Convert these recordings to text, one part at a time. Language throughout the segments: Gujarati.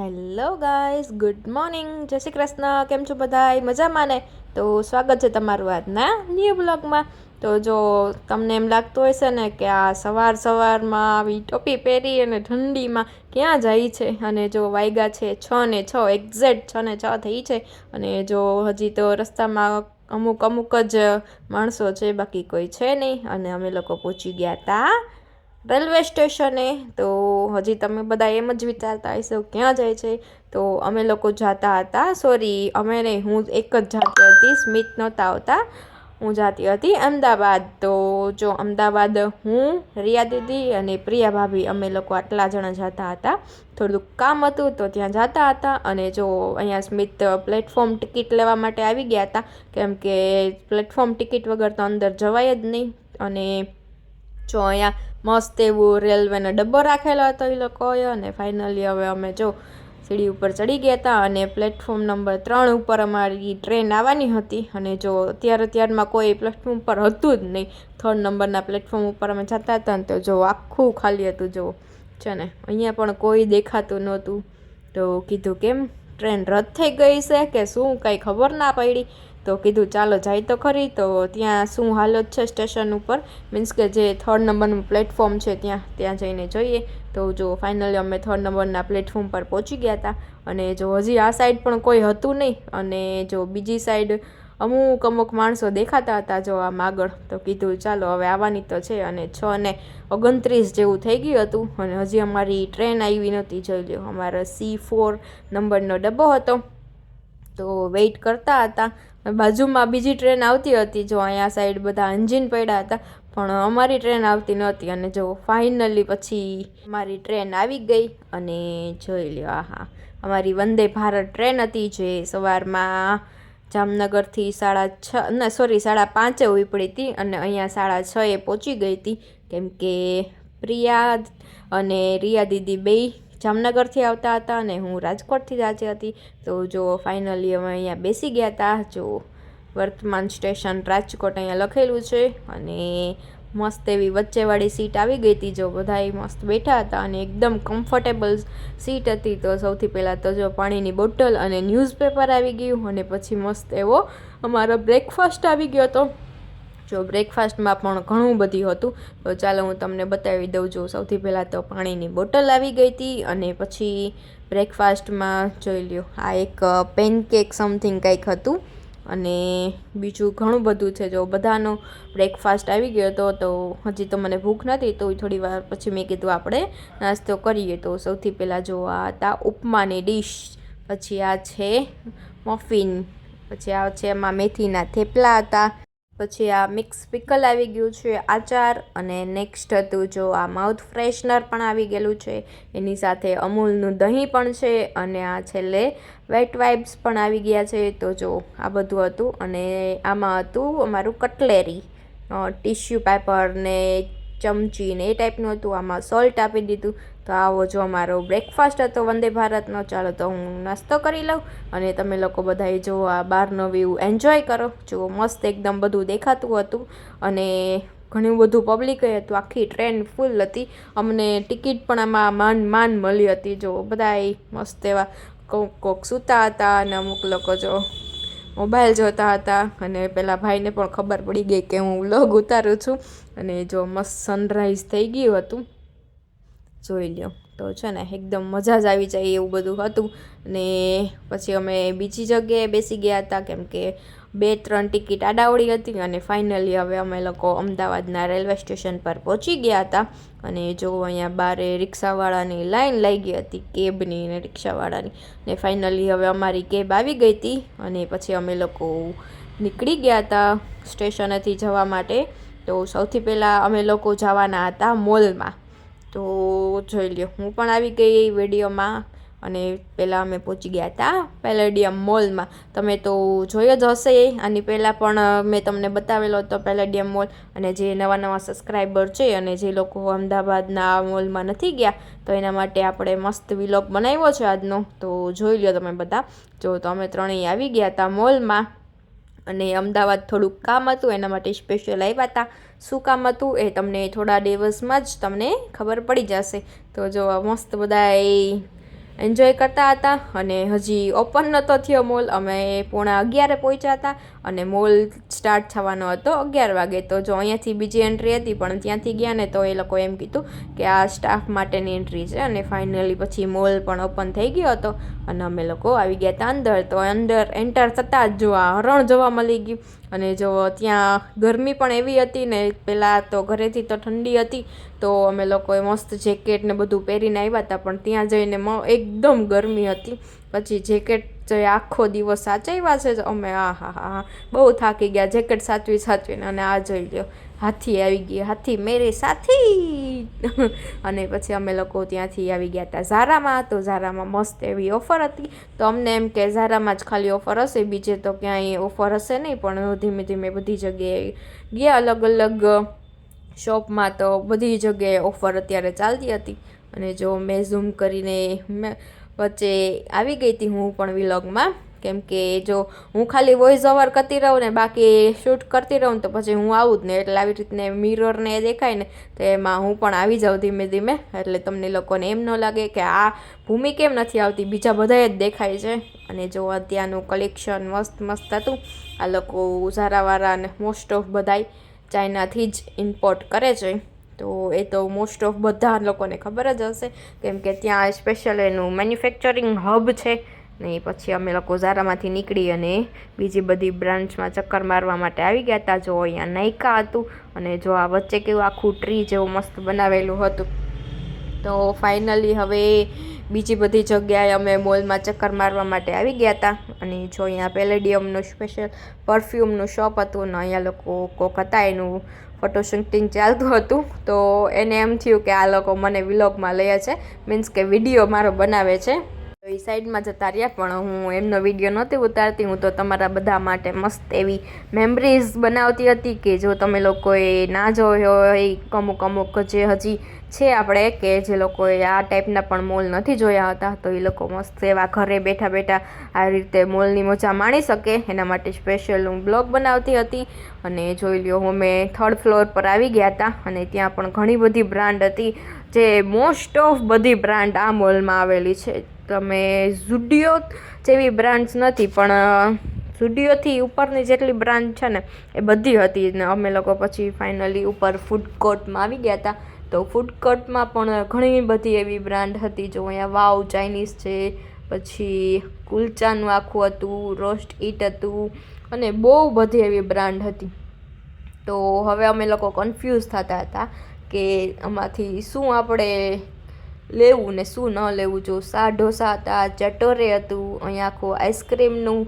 હેલો ગાઈસ, ગુડ મોર્નિંગ, જય શ્રી કૃષ્ણ. કેમ છો બધાય? મજામાં ને? તો સ્વાગત છે તમારું આજના ન્યૂ બ્લોગમાં. તો જો તમને એમ લાગતું હશે ને કે આ સવારમાં આવી ટોપી પહેરી અને ઠંડીમાં ક્યાં જાય છે, અને જો વાગ્યા છે 6:06, એક્ઝેક્ટ 6:06 થઈ છે. અને જો હજી તો રસ્તામાં અમુક જ માણસો છે, બાકી કોઈ છે નહીં. અને અમે લોકો પહોંચી ગયા હતા રેલવે સ્ટેશને. તો હજી તમે બધા એમ જ વિચારતા હશો ક્યાં જાય છે. તો અમે લોકો જતા હતા, અમે નહીં, હું એક જ જાતી હતી, સ્મિત નહોતા આવતા, હું જાતી હતી અમદાવાદ. તો જો અમદાવાદ હું, રિયા દીદી અને પ્રિયા ભાભી, અમે લોકો આટલા જણા જતા હતા. થોડુંક કામ હતું તો ત્યાં જતા હતા. અને જો અહીંયા સ્મિત પ્લેટફોર્મ ટિકિટ લેવા માટે આવી ગયા હતા, કેમ કે પ્લેટફોર્મ ટિકિટ વગર તો અંદર જવાય જ નહીં. અને જો અહીંયા મસ્ત એવું રેલવેનો ડબ્બો રાખેલો હતો એ લોકોએ. અને ફાઇનલી હવે અમે જો સીડી ઉપર ચડી ગયા હતા, અને પ્લેટફોર્મ નંબર 3 ઉપર અમારી ટ્રેન આવવાની હતી. અને જો અત્યારમાં કોઈ પ્લેટફોર્મ ઉપર હતું જ નહીં. 3 નંબરના પ્લેટફોર્મ ઉપર અમે જતા હતા ને તો જો આખું ખાલી હતું. જો છે ને, અહીંયા પણ કોઈ દેખાતું નહોતું. તો કીધું કેમ ટ્રેન રદ થઈ ગઈ છે કે શું, કંઈ ખબર ના પડી. તો કીધું ચાલો જાય તો ખરી. તો ત્યાં શું હાલત છે સ્ટેશન ઉપર, મીન્સ કે જે 3 નંબરનું પ્લેટફોર્મ છે ત્યાં જઈને જોઈએ. તો જો ફાઇનલી અમે 3 નંબરના પ્લેટફોર્મ પર પહોંચી ગયા હતા. અને જો હજી આ સાઈડ પણ કોઈ હતું નહીં. અને જો બીજી સાઈડ અમુક માણસો દેખાતા હતા જો આમ આગળ. તો કીધું ચાલો હવે આવવાની તો છે. અને 6:29 જેવું થઈ ગયું હતું, અને હજી અમારી ટ્રેન આવી નહોતી. જોઈ લો, અમારો C4 નંબરનો ડબ્બો હતો. તો વેઇટ કરતા હતા. બાજુમાં બીજી ટ્રેન આવતી હતી, જો અહીંયા સાઈડ બધા એન્જિન પડ્યા હતા, પણ અમારી ટ્રેન આવતી નહોતી. અને જો ફાઇનલી પછી અમારી ટ્રેન આવી ગઈ. અને જોઈ લ્યો, આહા, અમારી વંદે ભારત ટ્રેન હતી જે સવારમાં જામનગરથી 5:30 ઉપડી હતી. અને અહીંયા 6:30 પહોંચી ગઈ હતી, કેમ કે પ્રિયા અને રિયા દીદી બેય જામનગરથી આવતા હતા અને હું રાજકોટથી જ આવી હતી. તો જો ફાઇનલી અમે અહીંયા બેસી ગયા હતા. જો વર્તમાન સ્ટેશન રાજકોટ અહીંયા લખેલું છે. અને મસ્ત એવી વચ્ચેવાળી સીટ આવી ગઈ હતી. જો બધાય મસ્ત બેઠા હતા અને એકદમ કમ્ફર્ટેબલ સીટ હતી. તો સૌથી પહેલાં તો જો પાણીની બોટલ અને ન્યૂઝપેપર આવી ગયું. અને પછી મસ્ત એવો અમારો બ્રેકફાસ્ટ આવી ગયો હતો. જો બ્રેકફાસ્ટમાં પણ ઘણું બધું હતું. તો ચાલો હું તમને બતાવી દઉં. જો સૌથી પહેલાં તો પાણીની બોટલ આવી ગઈ હતી. અને પછી બ્રેકફાસ્ટમાં જોઈ લ્યો, આ એક પેનકેક સમથિંગ કંઈક હતું. અને બીજું ઘણું બધું છે. જો બધાનો બ્રેકફાસ્ટ આવી ગયો હતો. તો હજી તો મને ભૂખ નથી, તો થોડી વાર પછી મેં કીધું આપણે નાસ્તો કરીએ. તો સૌથી પહેલાં જો આ હતા ઉપમાની ડીશ, પછી આ છે મફિન, પછી આ છે એમાં મેથીના થેપલા હતા, પછી આ મિક્સ પિકલ આવી ગયું છે, આચાર. અને નેક્સ્ટ હતું જો આ માઉથ ફ્રેશનર પણ આવી ગયેલું છે, એની સાથે અમૂલનું દહીં પણ છે. અને આ છેલ્લે વેટ વાઇપ્સ પણ આવી ગયા છે. તો જો આ બધું હતું. અને આમાં હતું અમારું કટલેરી, ટીશ્યુ પેપર ને ચમચી ને એ ટાઈપનું હતું. આમાં સોલ્ટ આપી દીધું. તો આવો જો અમારો બ્રેકફાસ્ટ હતો વંદે ભારતનો. ચાલો તો હું નાસ્તો કરી લઉં અને તમે લોકો બધાએ જો આ બહારનો વ્યૂ એન્જોય કરો. જો મસ્ત એકદમ બધું દેખાતું હતું. અને ઘણું બધું પબ્લિક હતું, આખી ટ્રેન ફૂલ હતી. અમને ટિકિટ પણ આમાં માંડ મળી હતી. જો બધાએ મસ્ત એવા કોક સૂતા હતા અને અમુક લોકો જો મોબાઈલ જોતા હતા. અને પેલા ભાઈને પણ ખબર પડી ગઈ કે હું વ્લોગ ઉતારું છું. અને જો મસ્ત સનરાઈઝ થઈ ગયું હતું, જોઈ લ્યો. તો છે ને એકદમ મજા જ આવી જાય એવું બધું હતું. અને પછી અમે બીજી જગ્યાએ બેસી ગયા હતા, કેમ કે 2-3 ટિકિટ આડાવડી હતી. અને ફાઇનલી હવે અમે લોકો અમદાવાદના રેલવે સ્ટેશન પર પહોંચી ગયા હતા. અને જો અહીંયા બારે રિક્ષાવાળાની લાઈન લાગી હતી, કેબની ને રિક્ષાવાળાની. ને ફાઇનલી હવે અમારી કેબ આવી ગઈ હતી. અને પછી અમે લોકો નીકળી ગયા હતા સ્ટેશનેથી જવા માટે. તો સૌથી પહેલાં અમે લોકો જવાના હતા મોલમાં. તો જોઈ લ્યો, હું પણ આવી ગઈ વિડીયોમાં. અને પહેલાં અમે પહોંચી ગયા હતા પેલેડિયમ મોલમાં. તમે તો જોયો જ હશે, આની પહેલાં પણ મેં તમને બતાવેલો હતો પેલેડિયમ મોલ. અને જે નવા સબસ્ક્રાઈબર છે અને જે લોકો અમદાવાદના મોલમાં નથી ગયા, તો એના માટે આપણે મસ્ત વ્લોગ બનાવ્યો છે આજનો. તો જોઈ લો તમે બધા. જો તો અમે ત્રણેય આવી ગયા હતા મોલમાં. અને અમદાવાદ થોડુંક કામ હતું, એના માટે સ્પેશિયલ આવ્યા હતા. શું કામ હતું એ તમને થોડા દિવસમાં જ તમને ખબર પડી જશે. તો જો મસ્ત બધા એન્જોય કરતા હતા. અને હજી ઓપન નહોતો થયો મોલ, અમે 11:30 પહોંચ્યા હતા અને મોલ સ્ટાર્ટ થવાનો હતો 11 વાગે. તો જો અહીંયાથી બીજી એન્ટ્રી હતી, પણ ત્યાંથી ગયા ને તો એ લોકો એમ કીધું કે આ સ્ટાફ માટેની એન્ટ્રી છે. અને ફાઇનલી પછી મોલ પણ ઓપન થઈ ગયો હતો અને અમે લોકો આવી ગયા હતા અંદર. તો અંદર એન્ટર થતાં જ જો આ હરણ જોવા મળી ગયું. અને જો ત્યાં ગરમી પણ એવી હતી ને, પહેલાં તો ઘરેથી તો ઠંડી હતી તો અમે લોકોએ મસ્ત જેકેટ ને બધું પહેરીને આવ્યા હતા, પણ ત્યાં જઈને એકદમ ગરમી હતી. પછી જેકેટ જે આખો દિવસ સાચવ્યા છે અમે, હા બહુ થાકી ગયા જેકેટ સાચવીને. અને આ જોઈ લ્યો હાથી આવી ગયા, હાથી મેરે સાથી. અને પછી અમે લોકો ત્યાંથી આવી ગયા હતા ઝારામાં. તો ઝારામાં મસ્ત એવી ઓફર હતી, તો અમને એમ કે ઝારામાં જ ખાલી ઓફર હશે, બીજે તો ક્યાંય ઓફર હશે નહીં. પણ ધીમે ધીમે બધી જગ્યાએ ગયા, અલગ અલગ શોપમાં, તો બધી જગ્યાએ ઓફર અત્યારે ચાલતી હતી. અને જો મેં ઝૂમ કરીને વચ્ચે આવી ગઈ હતી હું પણ વિલોગમાં, કેમ કે જો હું ખાલી વોઇસ ઓવર કરતી રહું ને બાકી શૂટ કરતી રહું ને તો પછી હું આવું જ ને, એટલે આવી રીતને મિરરને દેખાય ને તો એમાં હું પણ આવી જાઉં ધીમે ધીમે, એટલે તમને લોકોને એમ ન લાગે કે આ ભૂમિ કેમ નથી આવતી, બીજા બધાએ જ દેખાય છે. અને જો ત્યાંનું કલેક્શન મસ્ત હતું. આ લોકો ઝારાવાળા ને મોસ્ટ ઓફ બધાય ચાઇનાથી જ ઇમ્પોર્ટ કરે છે. તો એ તો મોસ્ટ ઓફ બધા લોકોને ખબર જ હશે, કેમ કે ત્યાં સ્પેશિયલ એનું મેન્યુફેક્ચરિંગ હબ છે. ને પછી અમે લોકો ઝારામાંથી નીકળી અને બીજી બધી બ્રાન્ચમાં ચક્કર મારવા માટે આવી ગયા હતા. જો અહીંયા નાયકા હતું અને જો આ વચ્ચે કેવું આખું ટ્રી જેવું મસ્ત બનાવેલું હતું. તો ફાઇનલી હવે બીજી બધી જગ્યાએ અમે મોલમાં ચક્કર મારવા માટે આવી ગયા હતા. અને જો અહીંયા પેલેડિયમનું સ્પેશિયલ પરફ્યુમનું શોપ હતું ને અહીંયા લોકો કોક હતા એનું ફોટો શૂટિંગ ચાલતું હતું. તો એને એમ થયું કે આ લોકો મને વિલોગમાં લે છે, મીન્સ કે વિડીયો મારો બનાવે છે. તો એ સાઈડમાં જતા રહ્યા, પણ હું એમનો વિડીયો નહોતી ઉતારતી. હું તો તમારા બધા માટે મસ્ત એવી મેમરીઝ બનાવતી હતી કે જો તમે લોકોએ ના જોયો હોય, અમુક જે હજી છે આપણે કે જે લોકોએ આ ટાઈપના પણ મોલ નથી જોયા હતા, તો એ લોકો મસ્ત એવા ઘરે બેઠા આ રીતે મોલની મજા માણી શકે એના માટે સ્પેશિયલ હું બ્લોગ બનાવતી હતી. અને જોઈ લ્યો અમે 3rd ફ્લોર પર આવી ગયા હતા અને ત્યાં પણ ઘણી બધી બ્રાન્ડ હતી, જે મોસ્ટ ઓફ બધી બ્રાન્ડ આ મોલમાં આવેલી છે. તમે ઝુડિયો જેવી બ્રાન્ડ્સ નથી, પણ ઝુડિયોથી ઉપરની જેટલી બ્રાન્ડ છે ને એ બધી હતી. ને અમે લોકો પછી ફાઇનલી ઉપર ફૂડ કોર્ટમાં આવી ગયા હતા. તો ફૂડ કોર્ટમાં પણ ઘણી બધી એવી બ્રાન્ડ હતી. જો અહીંયા વાવ ચાઇનીઝ છે, પછી કુલચાનું આખું હતું, રોસ્ટ ઈટ હતું અને બહુ બધી એવી બ્રાન્ડ હતી. તો હવે અમે લોકો કન્ફ્યુઝ થતા હતા કે આમાંથી શું આપણે લેવું ને શું ન લેવું. જો ઢોસા હતા, ચટોરે હતું, અહીંયા આખું આઈસ્ક્રીમનું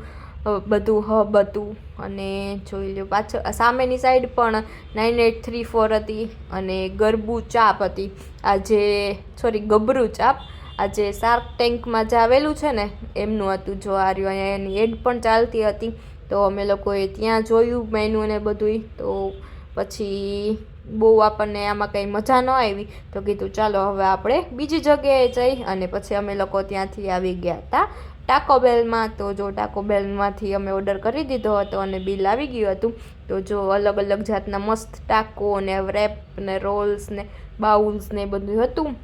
બધું હબ હતું. અને જોઈ લો પાછળ સામેની સાઈડ પણ 9834 હતી અને ગરબુ ચાપ હતી. ગબરું ચાપ આ જે શાર્ક ટેન્કમાં જે આવેલું છે ને એમનું હતું. જો આ રહ્યું અહીંયા એની એડ પણ ચાલતી હતી. તો અમે લોકોએ ત્યાં જોયું મેનુ ને બધું. તો પછી બહુ આપણને આમાં કંઈ મજા ન આવી, તો કીધું ચાલો હવે આપણે બીજી જગ્યાએ જઈ. અને પછી અમે લોકો ત્યાંથી આવી ગયા હતા ટાકો બેલમાં. તો જો ટાકો બેલમાંથી અમે ઓર્ડર કરી દીધો હતો અને બિલ આવી ગયું હતું. તો જો અલગ અલગ જાતના મસ્ત ટાકો ને રેપ ને રોલ્સ ને બાઉલ્સ ને બધું હતું.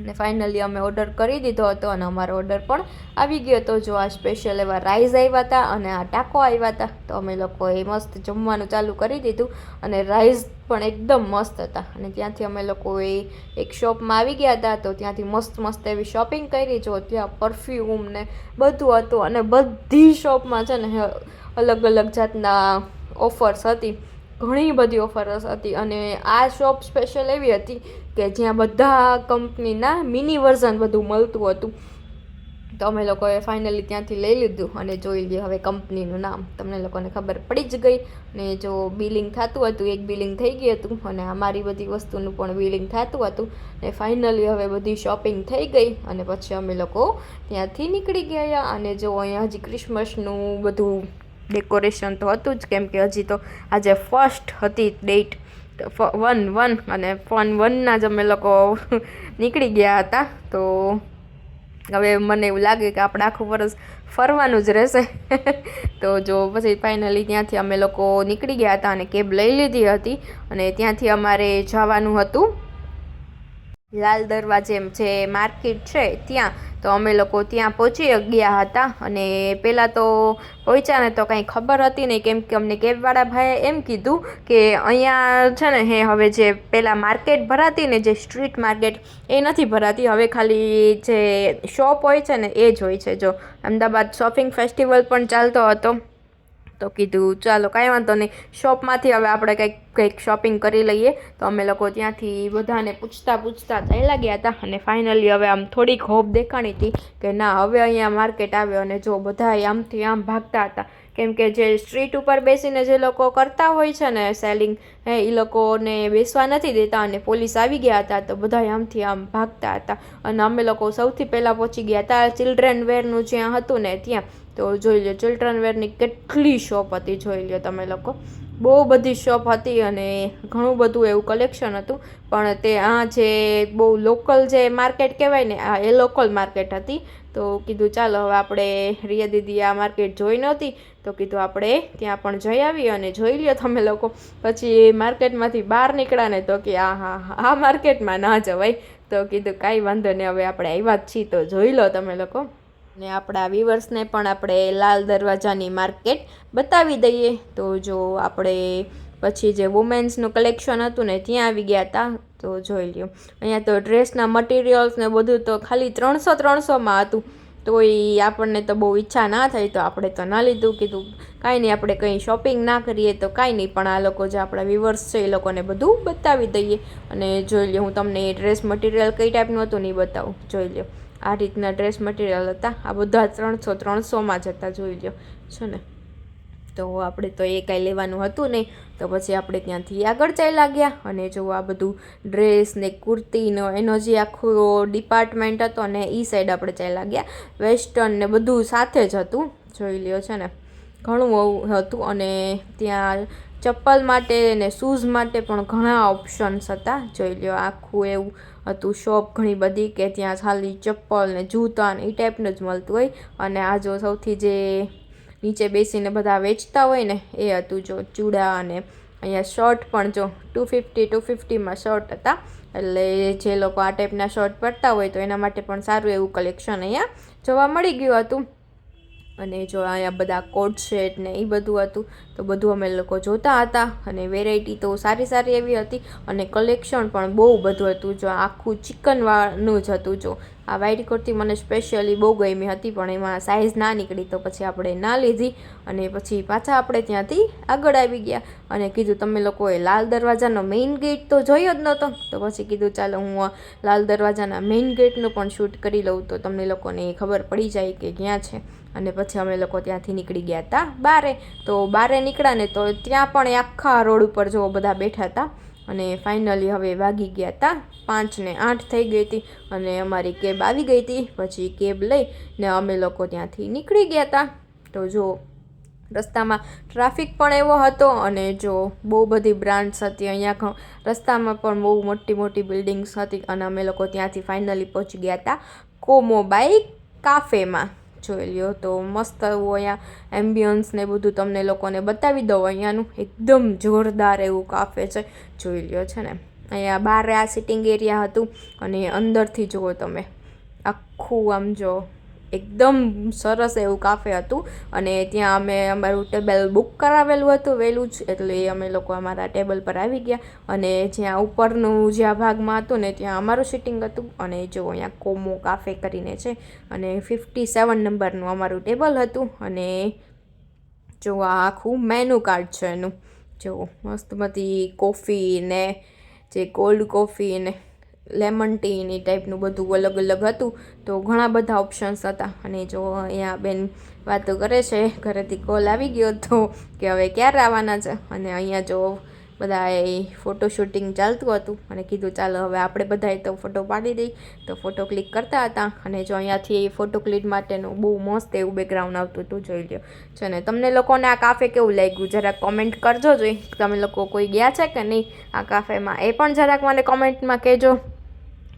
ને ફાઇનલી અમે ઓર્ડર કરી દીધો હતો અને અમારો ઓર્ડર પણ આવી ગયો હતો. જો આ સ્પેશિયલ એવા રાઈસ આવ્યા હતા અને આ ટાકો આવ્યા હતા. તો અમે લોકોએ મસ્ત જમવાનું ચાલુ કરી દીધું અને રાઈસ પણ એકદમ મસ્ત હતા. અને ત્યાંથી અમે લોકોએ એક શોપમાં આવી ગયા હતા. તો ત્યાંથી મસ્ત એવી શોપિંગ કરી. જો ત્યાં પરફ્યુમ ને બધું હતું અને બધી શોપમાં છે ને અલગ અલગ જાતના ઓફર્સ હતી, ઘણી બધી ઓફર્સ હતી. અને આ શોપ સ્પેશિયલ એવી હતી કે જ્યાં બધા કંપનીના મિની વર્ઝન બધું મળતું હતું. તો અમે લોકોએ ફાઇનલી ત્યાંથી લઈ લીધું અને જોઈ લઈએ હવે કંપનીનું નામ, તમને લોકોને ખબર પડી જ ગઈ. ને જો બિલિંગ થતું હતું, એક બિલિંગ થઈ ગયું હતું અને અમારી બધી વસ્તુનું પણ બિલિંગ થતું હતું. ને ફાઇનલી હવે બધી શોપિંગ થઈ ગઈ અને પછી અમે લોકો ત્યાંથી નીકળી ગયા. અને જો અહીંયા હજી ક્રિસમસનું બધું ડેકોરેશન તો હતું જ, કેમ કે હજી તો આજે 1st હતી ડેટ 1 અને 1 જ અમે લોકો નીકળી ગયા હતા. તો હવે મને એવું લાગે કે આપણે આખું વર્ષ ફરવાનું જ રહેશે. તો જો પછી ફાઇનલી ત્યાંથી અમે લોકો નીકળી ગયા હતા અને કેબ લઈ લીધી હતી. અને ત્યાંથી અમારે જવાનું હતું લાલ દરવાજે જે માર્કેટ છે ત્યાં. તો અમે લોકો ત્યાં પહોંચી ગયા હતા. અને પહેલાં તો પહોંચ્યા ને તો કાંઈ ખબર હતી નહીં, કેમ કે અમને કેબવાળા ભાઈએ એમ કીધું કે અહીંયા છે ને હવે જે પહેલાં માર્કેટ ભરાતી ને જે સ્ટ્રીટ માર્કેટ એ નથી ભરાતી, હવે ખાલી જે શોપ હોય છે ને એ જ હોય છે. જો અમદાવાદ શોપિંગ ફેસ્ટિવલ પણ ચાલતો હતો, તો કીધું ચાલો કાંઈ વાંધો નહીં, શોપમાંથી હવે આપણે કંઈક શોપિંગ કરી લઈએ. તો અમે લોકો ત્યાંથી બધાને પૂછતા ચાલ્યા ગયા હતા. અને ફાઇનલી હવે આમ થોડીક હોપ દેખાણી હતી કે ના હવે અહીંયા માર્કેટ આવ્યો. અને જો બધા આમથી આમ ભાગતા હતા, કેમ કે જે સ્ટ્રીટ ઉપર બેસીને જે લોકો કરતા હોય છે ને સેલિંગ, એ લોકોને બેસવા નથી દેતા. અને પોલીસ આવી ગયા હતા, તો બધા આમથી આમ ભાગતા હતા. અને અમે લોકો સૌથી પહેલાં પહોંચી ગયા હતા ચિલ્ડ્રન વેરનું જ્યાં હતું ને ત્યાં. તો જોઈ લો ચિલ્ડ્રન વેરની કેટલી શોપ હતી, જોઈ લો તમે લોકો, બહુ બધી શોપ હતી અને ઘણું બધું એવું કલેક્શન હતું. પણ તે આ જે બહુ લોકલ જે માર્કેટ કહેવાય ને, આ એ લોકલ માર્કેટ હતી. તો કીધું ચાલો હવે આપણે રિયા દીદી આ માર્કેટ જોઈ નહોતી, તો કીધું આપણે ત્યાં પણ જઈ આવી અને જોઈ લ્યો તમે લોકો. પછી માર્કેટમાંથી બહાર નીકળ્યા ને તો કે આ માર્કેટમાં ના જવાય. તો કીધું કાંઈ વાંધો નહીં, હવે આપણે આવ્યા જ છીએ તો જોઈ લો તમે લોકો. ને આપણા વ્યુઅર્સને પણ આપણે લાલ દરવાજાની માર્કેટ બતાવી દઈએ. તો જો આપણે પછી જે વુમેન્સનું કલેક્શન હતું ને ત્યાં આવી ગયા હતા. તો જોઈ લ્યો અહીંયા તો ડ્રેસના મટીરિયલ્સ ને બધું તો ખાલી 300માં હતું. તો એ આપણને તો બહુ ઈચ્છા ના થઈ, તો આપણે તો ના લીધું. કીધું કાંઈ નહીં, આપણે કંઈ શોપિંગ ના કરીએ તો કાંઈ નહીં, પણ આ લોકો જે આપણા વ્યુઅર્સ છે એ લોકોને બધું બતાવી દઈએ. અને જોઈ લ્યો હું તમને ડ્રેસ મટીરિયલ કઈ ટાઈપનું હતું નહીં બતાવું. જોઈ લ્યો આ રીતના ડ્રેસ મટીરિયલ હતા, આ બધા 300માં જ હતા, જોઈ લો છે ને. તો આપણે તો એ કાંઈ લેવાનું હતું નહીં, તો પછી આપણે ત્યાંથી આગળ ચાલ્યા ગયા. અને જો આ બધું ડ્રેસ ને કુર્તીનો એનો જે આખો ડિપાર્ટમેન્ટ હતો ને એ સાઈડ આપણે ચાલ્યા ગયા. વેસ્ટર્ન ને બધું સાથે જ હતું, જોઈ લ્યો છે ને, ઘણું હતું. અને ત્યાં ચપ્પલ માટે ને શૂઝ માટે પણ ઘણા ઓપ્શન્સ હતા, જોઈ લ્યો આખું એવું હતું શોપ ઘણી બધી, કે ત્યાં ખાલી ચપ્પલ ને જૂતા ને એ ટાઈપનું જ મળતું હોય. અને આ જો સૌથી જે નીચે બેસીને બધા વેચતા હોય ને એ હતું, જો ચૂડા. અને અહીંયા શર્ટ પણ જો 250માં શર્ટ હતા, એટલે જે લોકો આ ટાઈપના શર્ટ પહેરતા હોય તો એના માટે પણ સારું એવું કલેક્શન અહીંયા જોવા મળી ગયું હતું. અને જો અહીંયા બધા કોટ સેટ ને એ બધું હતું, તો બધું અમે લોકો જોતા હતા. અને વેરાયટી તો સારી એવી હતી અને કલેક્શન પણ બહુ બધું હતું. જો આખું ચિકનવાળનું જ હતું. જો આ વ્હાઈટ કુર્તી મને સ્પેશિયલી બહુ ગમી હતી, પણ એમાં સાઇઝ ના નીકળી, તો પછી આપણે ના લીધી. અને પછી પાછા આપણે ત્યાંથી આગળ આવી ગયા અને કીધું તમે લોકોએ લાલ દરવાજાનો મેઇન ગેટ તો જોયો જ નહોતો, તો પછી કીધું ચાલો હું લાલ દરવાજાના મેઇન ગેટનું પણ શૂટ કરી લઉં, તો તમને લોકોને ખબર પડી જાય કે ક્યાં છે. અને પછી અમે લોકો ત્યાંથી નીકળી ગયા હતા બારે. તો બારે નીકળ્યા ને તો ત્યાં પણ આખા રોડ ઉપર જો બધા બેઠા હતા. અને ફાઇનલી હવે વાગી ગયા હતા 5:08 થઈ ગઈ હતી અને અમારી કેબ આવી ગઈ હતી. પછી કેબ લઈને અમે લોકો ત્યાંથી નીકળી ગયા હતા. તો જો રસ્તામાં ટ્રાફિક પણ એવો હતો અને જો બહુ બધી બ્રાન્ડ્સ હતી અહીંયા, રસ્તામાં પણ બહુ મોટી બિલ્ડિંગ્સ હતી. અને અમે લોકો ત્યાંથી ફાઇનલી પહોંચી ગયા હતા કોમોબાઈ કાફેમાં. જોઈ લ્યો તો મસ્ત એવું અહીંયા એમ્બિયન્સ ને બધું તમને લોકોને બતાવી દઉં. અહીંયાનું એકદમ જોરદાર એવું કાફે છે, જોઈ લ્યો છે ને. અહીંયા બહાર આ સિટિંગ એરિયા હતું અને અંદરથી જુઓ તમે આખું આમ જો એકદમ સરસ એવું કાફે હતું. અને ત્યાં અમે અમારું ટેબલ બુક કરાવેલું હતું વહેલું જ, એટલે અમે લોકો અમારા ટેબલ પર આવી ગયા. અને જ્યાં ઉપરનું જ્યાં ભાગમાં હતું ને ત્યાં અમારું સિટિંગ હતું. અને જો અહીંયા કોમો કાફે કરીને છે અને 57 નંબરનું અમારું ટેબલ હતું. અને જો આ આખું મેનુ કાર્ડ છે એનું, જો મસ્ત બધી કોફી ને જે કોલ્ડ કોફી ને લેમન ટી ની ટાઈપનું બધું અલગ હતું. તો ઘણા બધા ઓપ્શન્સ હતા. અને જો અહીંયા બેન વાતો કરે છે, ઘરેથી કોલ આવી ગયો હતો કે હવે ક્યારે આવવાના છે. અને અહીંયા જો બધાએ ફોટો શૂટિંગ ચાલતું હતું અને કીધું ચાલો હવે આપણે બધાએ તો ફોટો પાડી દઈ. તો ફોટો ક્લિક કરતા હતા. અને જો અહીંયાથી ફોટો ક્લિક માટેનું બહુ મસ્ત એવું બેકગ્રાઉન્ડ આવતું હતું, જોઈ લો છે ને. તમને લોકોને આ કાફે કેવું લાગ્યું જરા કોમેન્ટ કરજો. જોઈ તમે લોકો કોઈ ગયા છે કે નહીં આ કાફેમાં એ પણ જરાક મને કોમેન્ટમાં કહેજો.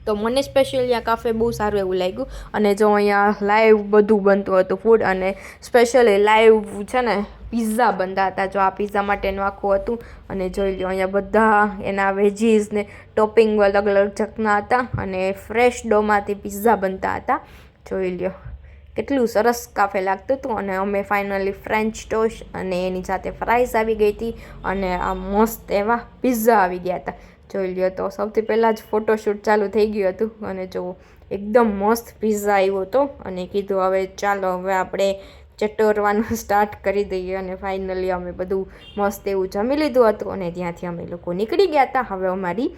તો મને સ્પેશિયલી આ કાફે બહુ સારું એવું લાગ્યું. અને જો અહીંયા લાઈવ બધું બનતું હતું ફૂડ, અને સ્પેશિયલી લાઈવ છે ને પિઝા બનતા હતા. જો આ પિઝા માટેનું આખું હતું. અને જોઈ લો અહીંયા બધા એના વેજીસ ને ટોપિંગ અલગ જાતના હતા. અને ફ્રેશ ડોમાંથી પિઝા બનતા હતા. જોઈ લ્યો કેટલું સરસ કાફે લાગતું હતું. અને અમે ફાઇનલી ફ્રેન્ચ ટોસ્ટ અને એની સાથે ફ્રાઈઝ આવી ગઈ હતી અને આ મસ્ત એવા પિઝા આવી ગયા હતા. જોઈ લ્યો તો સૌથી પહેલાં જ ફોટોશૂટ ચાલુ થઈ ગયું હતું અને જો એકદમ મસ્ત પિઝા આવ્યો હતો અને કીધું હવે ચાલો હવે આપણે ચટોરવાનું સ્ટાર્ટ કરી દઈએ. અને ફાઇનલી અમે બધું મસ્ત એવું જમી લીધું હતું અને ત્યાંથી અમે લોકો નીકળી ગયા હતા. હવે અમારી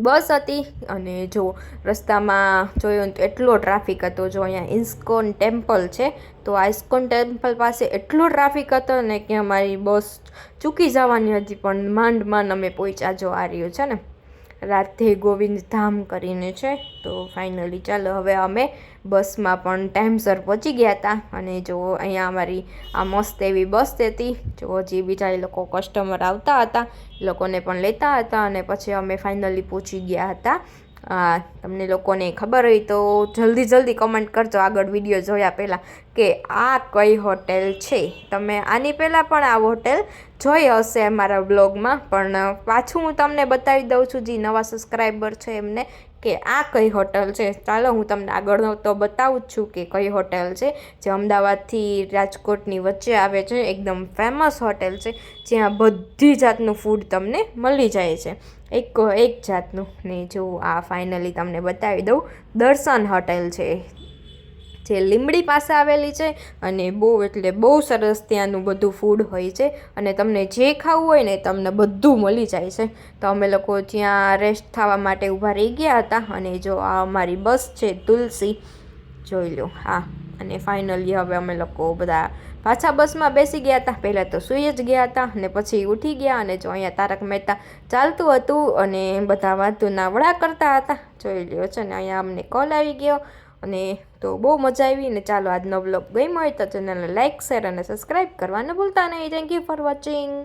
બસ હતી અને જો રસ્તામાં જોયું તો એટલો ટ્રાફિક હતો. જો અહીંયા ઇસ્કોન ટેમ્પલ છે તો આ ઇસ્કોન ટેમ્પલ પાસે એટલો ટ્રાફિક હતો ને કે અમારી બસ ચૂકી જવાની હતી, પણ માંડ માંડ અમે પહોંચ્યા. જો આ રહ્યું છે ને રાધે ગોવિંદ ધામ કરીને છે. તો ફાઇનલી ચાલો હવે અમે બસમાં પણ ટાઈમસર પહોંચી ગયા હતા. અને જો અહીંયા અમારી આ મસ્ત એવી બસ હતી. જો હજી બીજા એ લોકો કસ્ટમર આવતા હતા, એ લોકોને પણ લેતા હતા અને પછી અમે ફાઇનલી પહોંચી ગયા હતા. તમને લોકોને ખબર હોય તો જલ્દી કમેન્ટ કરજો આગળ વિડીયો જોયા પહેલાં કે આ કઈ હોટેલ છે. તમે આની પહેલાં પણ આ હોટેલ જોઈ હશે અમારા બ્લોગમાં, પણ પાછું હું તમને બતાવી દઉં છું જે નવા સબસ્ક્રાઈબર છે એમને કે આ કઈ હોટલ છે. ચાલો હું તમને આગળ તો બતાવું જ છું કે કઈ હોટેલ છે, જે અમદાવાદથી રાજકોટની વચ્ચે આવે છે. એકદમ ફેમસ હોટેલ છે જ્યાં બધી જાતનું ફૂડ તમને મળી જાય છે, એક જાતનું. ને જો આ ફાઇનલી તમને બતાવી દઉં, દર્શન હોટેલ છે જે લીંબડી પાસે આવેલી છે અને બહુ સરસ ત્યાંનું બધું ફૂડ હોય છે અને તમને જે ખાવું હોય ને તમને બધું મળી જાય છે. તો અમે લોકો ત્યાં રેસ્ટ થવા માટે ઊભા રહી ગયા હતા અને જો આ અમારી બસ છે તુલસી, જોઈ લો. હા, અને ફાઇનલી હવે અમે લોકો બધા પાછા બસમાં બેસી ગયા હતા. પહેલાં તો સૂઈ જ ગયા હતા અને પછી ઉઠી ગયા અને જો અહીંયા તારક મહેતા ચાલતું હતું અને બધા વાતુના વડા કરતા હતા. જોઈ લ્યો છે ને અહીંયા અમને કોલ આવી ગયો અને તો બહુ મજા આવી. ને ચાલો આજનો બ્લોગ ગમ્યો હોય તો ચેનલને લાઇક, શેર અને સબસ્ક્રાઈબ કરવાનું ભૂલતા નહીં. Thank you for watching.